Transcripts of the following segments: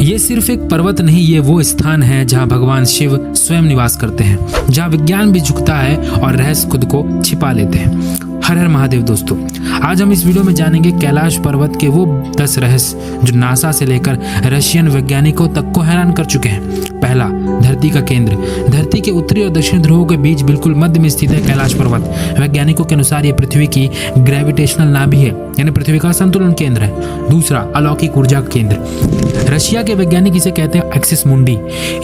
ये सिर्फ एक पर्वत नहीं, ये वो स्थान है जहाँ भगवान शिव स्वयं निवास करते हैं, जहाँ विज्ञान भी झुकता है और रहस्य खुद को छिपा लेते हैं। हर हर महादेव दोस्तों, आज हम इस वीडियो में जानेंगे कैलाश पर्वत के वो 10 रहस्य जो नासा से लेकर रशियन वैज्ञानिकों तक को हैरान कर चुके हैं। पहला, धरती का केंद्र। धरती के उत्तरी और दक्षिण ध्रुवों के बीच बिल्कुल मध्य में स्थित है कैलाश पर्वत। वैज्ञानिकों के अनुसार ये पृथ्वी की ग्रेविटेशनल नाभि है, यानी पृथ्वी का संतुलन केंद्र है। दूसरा, अलौकिक ऊर्जा का केंद्र। रशिया के वैज्ञानिक इसे कहते हैं एक्सिस मुंडी,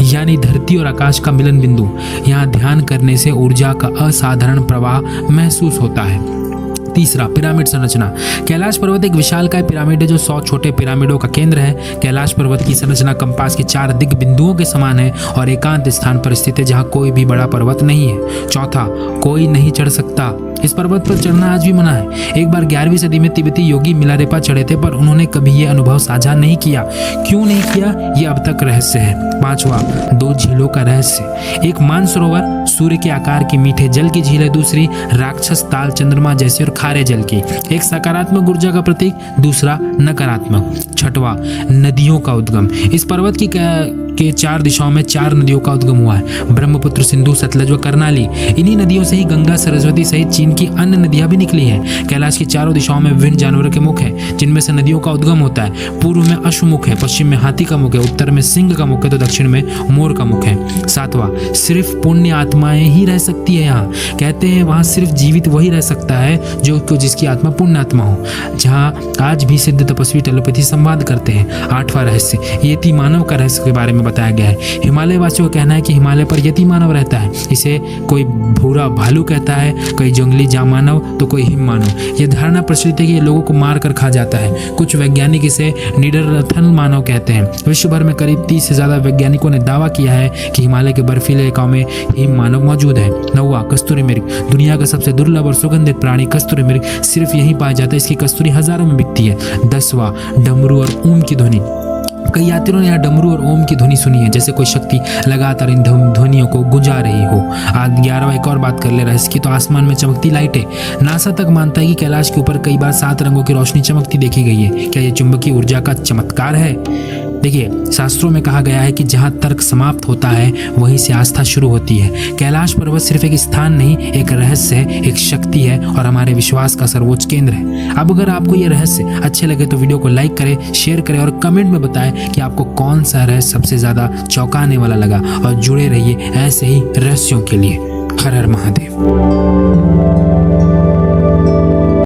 यानी धरती और आकाश का मिलन बिंदु। यहाँ ध्यान करने से ऊर्जा का असाधारण प्रवाह महसूस होता है। तीसरा, पिरामिड संरचना। कैलाश पर्वत एक विशालकाय पिरामिड है जो 100 छोटे पिरामिडों का केंद्र है। कैलाश पर्वत की संरचना कंपास के 4 दिग बिंदुओं के समान है और एकांत स्थान पर स्थित है जहाँ कोई भी बड़ा पर्वत नहीं है। चौथा, कोई नहीं चढ़ सकता। इस पर्वत पर चढ़ना आज भी मना है। एक बार 11वीं सदी में तिब्बती योगी मिलारेपा चढ़े थे, पर उन्होंने कभी ये अनुभव साझा नहीं किया। क्यों नहीं किया, ये अब तक रहस्य है। पांचवा, 2 झीलों का रहस्य। एक मानसरोवर सूर्य के आकार की मीठे जल की झील है, दूसरी राक्षस ताल चंद्रमा जैसी और खारे जल की। एक सकारात्मक ऊर्जा का प्रतीक, दूसरा नकारात्मक। छठवां, नदियों का उद्गम। इस पर्वत के 4 दिशाओं में 4 नदियों का उद्गम हुआ है, ब्रह्मपुत्र, सिंधु, सतलज व कर्नाली। इन्हीं नदियों से ही गंगा, सरस्वती सहित चीन की अन्य नदियां भी निकली हैं। कैलाश की चारों दिशाओं में विभिन्न जानवरों के मुख हैं, जिनमें से नदियों का उद्गम होता है। पूर्व में अश्वमुख है, पश्चिम में हाथी का मुख है, उत्तर में सिंह का मुख है, तो दक्षिण में मोर का मुख है। सातवां, सिर्फ पुण्य आत्माएं ही रह सकती है यहाँ। कहते हैं वहां सिर्फ जीवित वही रह सकता है जिसकी आत्मा पुण्य आत्मा हो, जहाँ आज भी सिद्ध तपस्वी टेलीपैथी संवाद करते हैं। 8वां रहस्य, यति मानव का रहस्य के बारे में बताया गया है। हिमालय वासियों का कहना है कि हिमालय पर यति मानव रहता है। इसे कोई भूरा भालू कहता है, कोई जंगली जामानव, तो कोई हिम मानव। यह धारणा प्रचलित है कि ये लोगों को मार कर खा जाता है। कुछ वैज्ञानिक इसे निडरथन मानव कहते हैं। विश्व भर में करीब 30 से ज्यादा वैज्ञानिकों ने दावा किया है कि हिमालय के बर्फीले इलाकों में हिम मानव मौजूद है। 9वां, कस्तूरी मृग। दुनिया का सबसे दुर्लभ और सुगंधित प्राणी कस्तूरी मृग सिर्फ यहीं पाया जाता है। इसकी कस्तूरी हजारों में बिकती है। 10वां, डमरू और ओम की ध्वनि। कई यात्रियों ने यहाँ डमरू और ओम की ध्वनि सुनी है, जैसे कोई शक्ति लगातार इन ध्वनियों को गुंजा रही हो। आज 11वां, एक और बात कर ले रहस्य की, तो आसमान में चमकती लाइटें। नासा तक मानता है कि कैलाश के ऊपर कई बार 7 रंगों की रोशनी चमकती देखी गई है। क्या ये चुंबकीय ऊर्जा का चमत्कार है? देखिए, शास्त्रों में कहा गया है कि जहाँ तर्क समाप्त होता है वहीं से आस्था शुरू होती है। कैलाश पर्वत सिर्फ एक स्थान नहीं, एक रहस्य है, एक शक्ति है और हमारे विश्वास का सर्वोच्च केंद्र है। अब अगर आपको ये रहस्य अच्छे लगे तो वीडियो को लाइक करें, शेयर करें और कमेंट में बताएं कि आपको कौन सा रहस्य सबसे ज्यादा चौंकाने वाला लगा। और जुड़े रहिए ऐसे ही रहस्यों के लिए। हर हर महादेव।